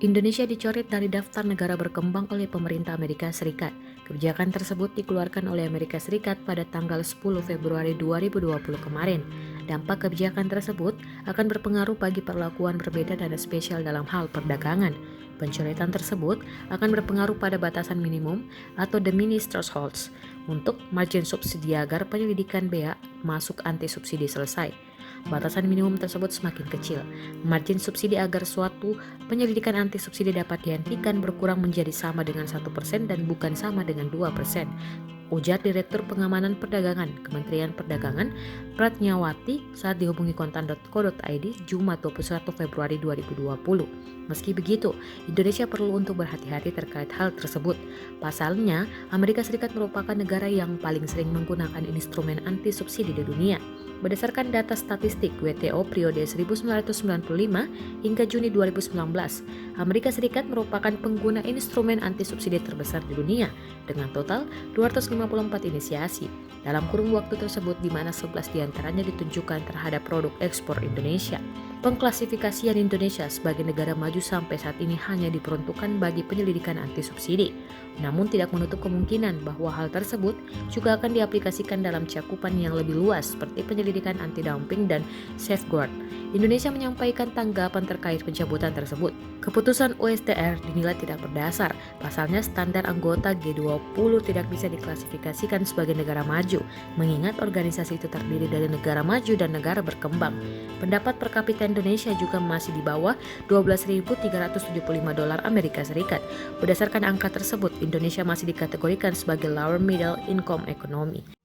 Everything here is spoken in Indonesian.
Indonesia dicoret dari daftar negara berkembang oleh pemerintah Amerika Serikat. Kebijakan tersebut dikeluarkan oleh Amerika Serikat pada tanggal 10 Februari 2020 kemarin. Dampak kebijakan tersebut akan berpengaruh bagi perlakuan berbeda dan spesial dalam hal perdagangan. Pencoretan tersebut akan berpengaruh pada batasan minimum atau the minimis thresholds untuk margin subsidi agar penyelidikan bea masuk anti subsidi selesai. Batasan minimum tersebut semakin kecil. Margin subsidi agar suatu penyelidikan anti subsidi dapat dihentikan berkurang menjadi sama dengan 1% dan bukan sama dengan 2%. Ujar Direktur Pengamanan Perdagangan Kementerian Perdagangan Pratnyawati saat dihubungi kontan.co.id Jumat 21 Februari 2020. Meski begitu, Indonesia perlu untuk berhati-hati terkait hal tersebut. Pasalnya, Amerika Serikat merupakan negara yang paling sering menggunakan instrumen anti subsidi di dunia. Berdasarkan data statistik WTO periode 1995 hingga Juni 2019, Amerika Serikat merupakan pengguna instrumen anti subsidi terbesar di dunia dengan total 254 inisiasi. Dalam kurun waktu tersebut di mana 11 diantaranya ditunjukkan terhadap produk ekspor Indonesia. Pengklasifikasian Indonesia sebagai negara maju sampai saat ini hanya diperuntukkan bagi penyelidikan anti subsidi. Namun tidak menutup kemungkinan bahwa hal tersebut juga akan diaplikasikan dalam cakupan yang lebih luas seperti penyelidikan anti-dumping dan safeguard. Indonesia menyampaikan tanggapan terkait pencabutan tersebut. Keputusan USTR dinilai tidak berdasar. Pasalnya standar anggota G20 tidak bisa diklasifikasikan sebagai negara maju, mengingat organisasi itu terdiri dari negara maju dan negara berkembang. Pendapat per kapita Indonesia juga masih di bawah $12.375 Amerika Serikat. Berdasarkan angka tersebut, Indonesia masih dikategorikan sebagai lower middle income economy.